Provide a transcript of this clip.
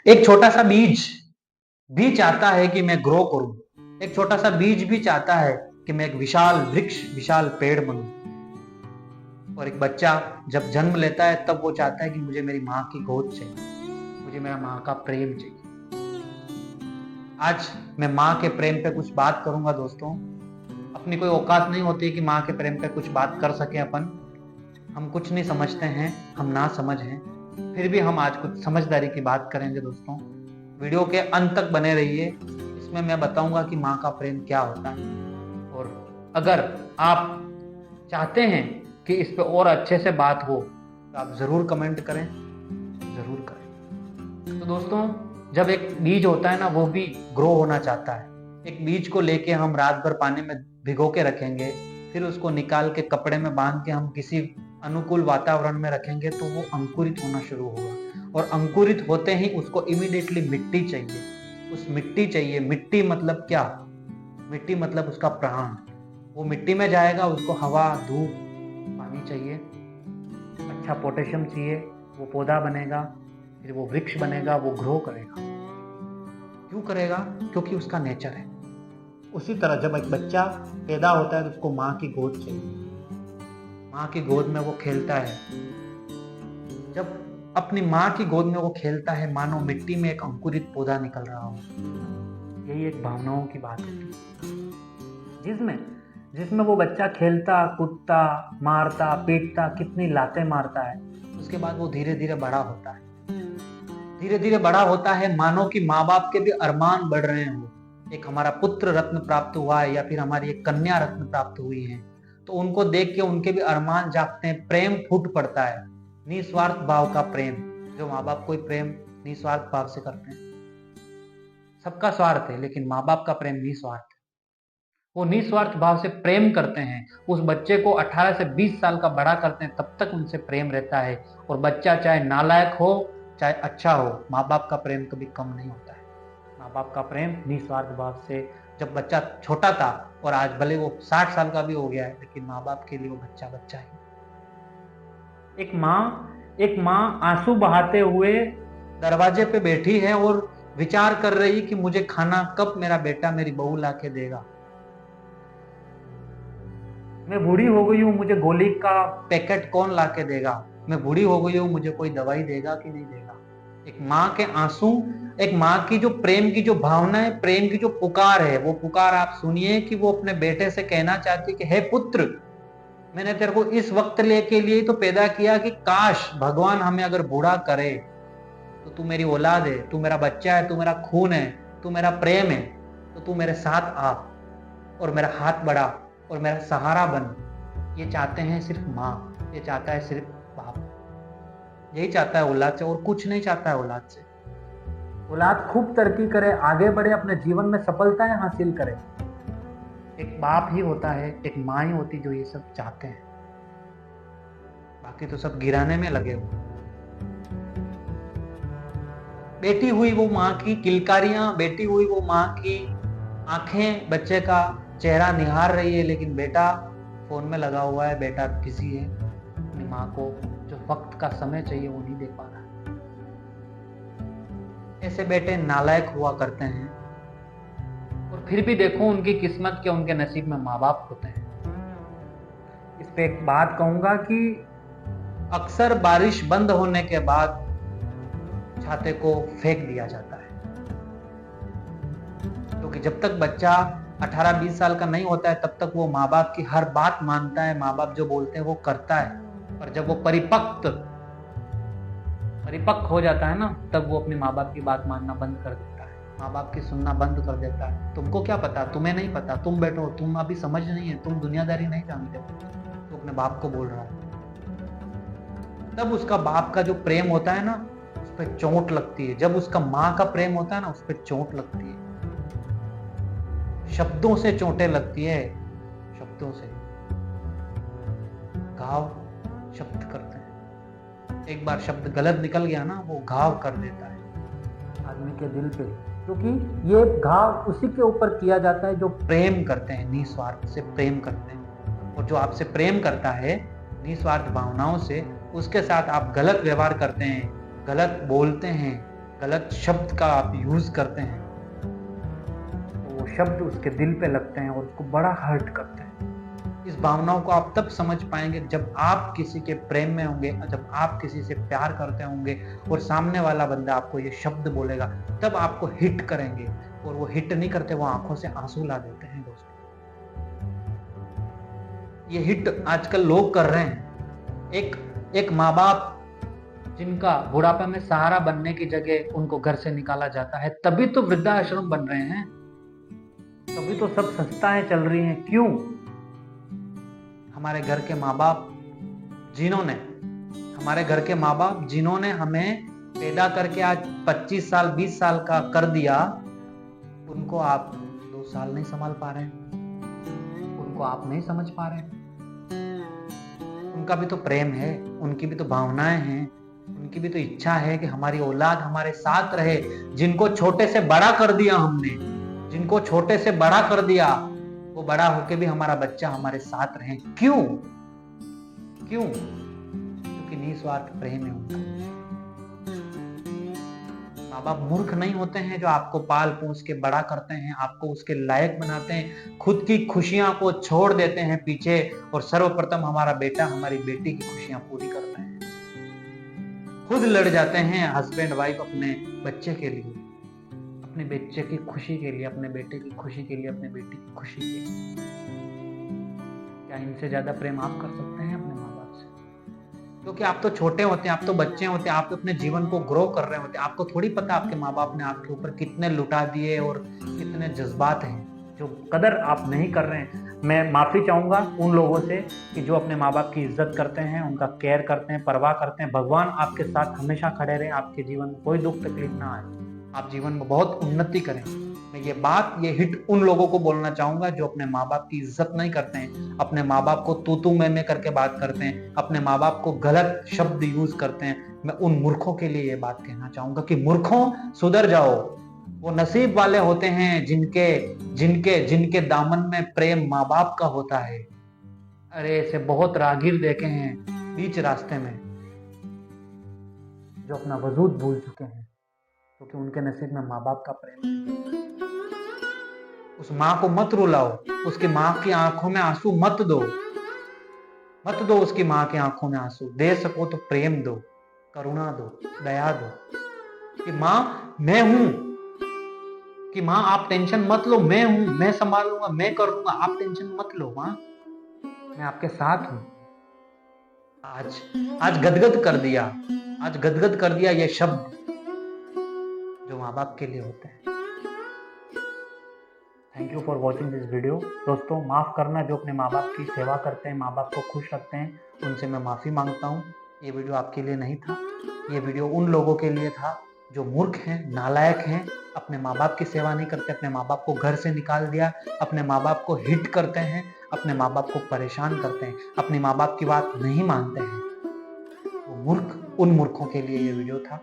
एक छोटा सा बीज भी चाहता है कि मैं ग्रो करूं। एक छोटा सा बीज भी चाहता है कि मैं एक विशाल वृक्ष, विशाल पेड़ बनूं। और एक बच्चा जब जन्म लेता है तब वो चाहता है कि मुझे मेरी माँ की गोद चाहिए, मुझे मेरा माँ का प्रेम चाहिए। आज मैं माँ के प्रेम पे कुछ बात करूंगा दोस्तों। अपनी कोई औकात नहीं होती कि माँ के प्रेम पे कुछ बात कर सके अपन। हम कुछ नहीं समझते हैं, हम ना समझ हैं, फिर भी हम आज कुछ समझदारी की बात करेंगे दोस्तों। वीडियो के अंत तक बने रहिए, इसमें मैं बताऊंगा कि माँ का प्रेम क्या होता है। और अगर आप चाहते हैं कि इस पे और अच्छे से बात हो तो आप जरूर कमेंट करें, जरूर करें। तो दोस्तों, जब एक बीज होता है ना, वो भी ग्रो होना चाहता है। एक बीज को लेके हम रात भर पानी में भिगो के रखेंगे, फिर उसको निकाल के कपड़े में बांध के हम किसी अनुकूल वातावरण में रखेंगे तो वो अंकुरित होना शुरू होगा। और अंकुरित होते ही उसको इमीडिएटली मिट्टी चाहिए। उस मिट्टी चाहिए। मिट्टी मतलब क्या? मिट्टी मतलब उसका प्राण। वो मिट्टी में जाएगा, उसको हवा, धूप, पानी चाहिए, अच्छा पोटेशियम चाहिए, वो पौधा बनेगा, फिर वो वृक्ष बनेगा, वो ग्रो करेगा। क्यों करेगा? क्योंकि उसका नेचर है। उसी तरह जब एक बच्चा पैदा होता है तो उसको माँ की गोद चाहिए। माँ की गोद में वो खेलता है। जब अपनी माँ की गोद में वो खेलता है, मानो मिट्टी में एक अंकुरित पौधा निकल रहा हो। यही एक भावनाओं की बात होती है, जिसमें जिसमें वो बच्चा खेलता, कूदता, मारता, पीटता, कितनी लातें मारता है। उसके बाद वो धीरे धीरे बड़ा होता है। धीरे धीरे बड़ा होता है, मानो कि माँ बाप के भी अरमान बढ़ रहे हो। एक हमारा पुत्र रत्न प्राप्त हुआ है या फिर हमारी एक कन्या रत्न प्राप्त हुई है, तो उनको देख के उनके भी अरमान जागते हैं, प्रेम फूट पड़ता है। निस्वार्थ भाव का प्रेम, जो माँ बाप कोई प्रेम निस्वार्थ भाव से करते हैं। सबका स्वार्थ है, लेकिन माँ बाप का प्रेम निस्वार्थ है। वो निस्वार्थ भाव से प्रेम करते हैं। उस बच्चे को 18 से 20 साल का बड़ा करते हैं, तब तक उनसे प्रेम रहता है। और बच्चा चाहे नालायक हो, चाहे अच्छा हो, माँ बाप का प्रेम कभी कम नहीं होता है। माँ बाप का प्रेम निस्वार्थ भाव से। जब बच्चा छोटा था और आज भले वो 60 साल का भी हो गया है, लेकिन माँ बाप के लिए वो बच्चा बच्चा ही। एक माँ आंसू बहाते हुए दरवाजे पे बैठी है और विचार कर रही कि मुझे खाना कब मेरा बेटा, मेरी बहू ला के देगा। मैं बूढ़ी हो गई हूँ, मुझे गोली का पैकेट कौन ला के देगा। मैं बूढ़ी हो गई हूँ, मुझे कोई दवाई देगा कि नहीं देगा। एक माँ के आंसू, एक माँ की जो प्रेम की जो भावना है, प्रेम की जो पुकार है, वो पुकार आप सुनिए कि वो अपने बेटे से कहना चाहती है कि हे पुत्र, मैंने तेरे को इस वक्त के लिए तो पैदा किया कि काश भगवान हमें अगर बूढ़ा करे तो तू मेरी औलाद है, तू मेरा बच्चा है, तू मेरा खून है, तू मेरा प्रेम है, तो तू मेरे साथ आ और मेरा हाथ बढ़ा और मेरा सहारा बन। ये चाहते हैं सिर्फ माँ, ये चाहता है सिर्फ बाप। यही चाहता है औलाद से, और कुछ नहीं चाहता है औलाद से। औलाद खूब तरक्की करे, आगे बढ़े, अपने जीवन में सफलताएं हासिल करे। एक बाप ही होता है, एक माँ ही होती जो ये सब चाहते हैं। बाकी तो सब गिराने में लगे हुए। बेटी हुई वो माँ की किलकारियां, बेटी हुई वो माँ की आंखें बच्चे का चेहरा निहार रही है, लेकिन बेटा फोन में लगा हुआ है, बेटा बिजी है। अपनी माँ को जो वक्त का समय चाहिए वो नहीं दे पा रहा। ऐसे बेटे नालायक हुआ करते हैं। और फिर भी देखो उनकी किस्मत के, उनके नसीब में माँ बाप होते हैं। इस पे एक बात कहूंगा कि अक्सर बारिश बंद होने के बाद छाते को फेंक दिया जाता है, क्योंकि जब तक बच्चा 18-20 साल का नहीं होता है तब तक वो माँ बाप की हर बात मानता है, माँ बाप जो बोलते हैं वो करता है। पर जब वो परिपक्व हो जाता है ना, तब वो अपने माँ बाप की बात मानना बंद कर देता है, माँ बाप की सुनना बंद कर देता है। तुमको क्या पता, तुम्हें नहीं पता, तुम बैठो, तुम अभी समझ नहीं है, तुम दुनियादारी नहीं जानते, तो अपने बाप को बोल रहा है। तब उसका बाप का जो प्रेम होता है ना, उस पर चोट लगती है। जब उसका माँ का प्रेम होता है ना, उस पर चोट लगती है। शब्दों से चोटें लगती है, शब्दों से घाव शब्द करते हैं। एक बार शब्द गलत निकल गया ना, वो घाव कर देता है आदमी के दिल पे, क्योंकि ये घाव उसी के ऊपर किया जाता है जो प्रेम करते हैं, निस्वार्थ से प्रेम करते हैं। और जो आपसे प्रेम करता है निस्वार्थ भावनाओं से, उसके साथ आप गलत व्यवहार करते हैं, गलत बोलते हैं, गलत शब्द का आप यूज करते हैं तो वो शब्द उसके दिल पे लगते हैं और उसको बड़ा हर्ट करते हैं। इस भावनाओं को आप तब समझ पाएंगे जब आप किसी के प्रेम में होंगे, जब आप किसी से प्यार करते होंगे और सामने वाला बंदा आपको ये शब्द बोलेगा, तब आपको हिट करेंगे। और वो हिट नहीं करते, वो आंखों से आंसू ला देते हैं दोस्तों। ये हिट आजकल लोग कर रहे हैं। एक माँ बाप जिनका बुढ़ापे में सहारा बनने की जगह उनको घर से निकाला जाता है, तभी तो वृद्धाश्रम बन रहे हैं, तभी तो सब संस्थाएं चल रही हैं। क्यों? हमारे घर के माँ बाप जिन्होंने हमें पैदा करके आज 25 साल 20 साल का कर दिया, उनको आप 2 साल नहीं संभाल पा रहे, उनको आप नहीं समझ पा रहे। उनका भी तो प्रेम है, उनकी भी तो भावनाएं हैं, उनकी भी तो इच्छा है कि हमारी औलाद हमारे साथ रहे। जिनको छोटे से बड़ा कर दिया हमने, जिनको छोटे से बड़ा कर दिया, वो बड़ा होके भी हमारा बच्चा हमारे साथ रहे। क्यों? क्योंकि निस्वार्थ प्रेम है उनका। माँ बाप मूर्ख नहीं होते हैं जो आपको पाल पोस के बड़ा करते हैं, आपको उसके लायक बनाते हैं, खुद की खुशियां को छोड़ देते हैं पीछे और सर्वप्रथम हमारा बेटा हमारी बेटी की खुशियां पूरी करते हैं। खुद लड़ जाते हैं हस्बैंड वाइफ अपने बच्चे के लिए, अपने बच्चे की खुशी के लिए, अपने बेटे की खुशी के लिए, अपने बेटी की खुशी के लिए। क्या इनसे ज्यादा प्रेम आप कर सकते हैं अपने माँ बाप से? क्योंकि आप तो छोटे होते हैं, आप तो बच्चे होते हैं, आप तो अपने जीवन को ग्रो कर रहे होते हैं। आपको थोड़ी पता आपके माँ बाप ने आपके ऊपर कितने लुटा दिए और कितने जज्बात हैं जो कदर आप नहीं कर रहे हैं। मैं माफी चाहूंगा उन लोगों से कि जो अपने माँ बाप की इज्जत करते हैं, उनका केयर करते हैं, परवाह करते हैं। भगवान आपके साथ हमेशा खड़े रहे, आपके जीवन में कोई दुख तकलीफ ना आए, आप जीवन में बहुत उन्नति करें। मैं ये हिट उन लोगों को बोलना चाहूंगा जो अपने माँ बाप की इज्जत नहीं करते हैं, अपने माँ बाप को तू मैं करके बात करते हैं, अपने माँ बाप को गलत शब्द यूज करते हैं। मैं उन मूर्खों के लिए ये बात कहना चाहूंगा कि मूर्खों सुधर जाओ। वो नसीब वाले होते हैं जिनके जिनके जिनके दामन में प्रेम माँ बाप का होता है। अरे ऐसे बहुत राहगीर देखे हैं बीच रास्ते में जो अपना वजूद भूल चुके हैं क्योंकि उनके नसीब में माँ बाप का प्रेम है। उस माँ को मत रुलाओ, उसकी माँ की आंखों में आंसू मत दो उसकी माँ की आंखों में आंसू। दे सको तो प्रेम दो, करुणा दो, दया दो कि माँ मैं हूं, कि माँ आप टेंशन मत लो, मैं हूं, मैं संभालूंगा, मैं कर लूंगा, आप टेंशन मत लो माँ, मैं आपके साथ हूं। आज गदगद कर दिया ये शब्द जो माँ बाप के लिए होते हैं। Thank you for watching this video. दोस्तों माफ़ करना, जो अपने माँ बाप की सेवा करते हैं, माँ बाप को खुश रखते हैं, उनसे मैं माफ़ी मांगता हूँ। ये वीडियो आपके लिए नहीं था, ये वीडियो उन लोगों के लिए था जो मूर्ख हैं, नालायक हैं, अपने माँ बाप की सेवा नहीं करते, अपने माँ बाप को घर से निकाल दिया, अपने माँ बाप को हिट करते हैं, अपने माँ बाप को परेशान करते हैं, अपने माँ बाप की बात नहीं मानते हैं। वो मूर्ख, उन मूर्खों के लिए ये वीडियो था।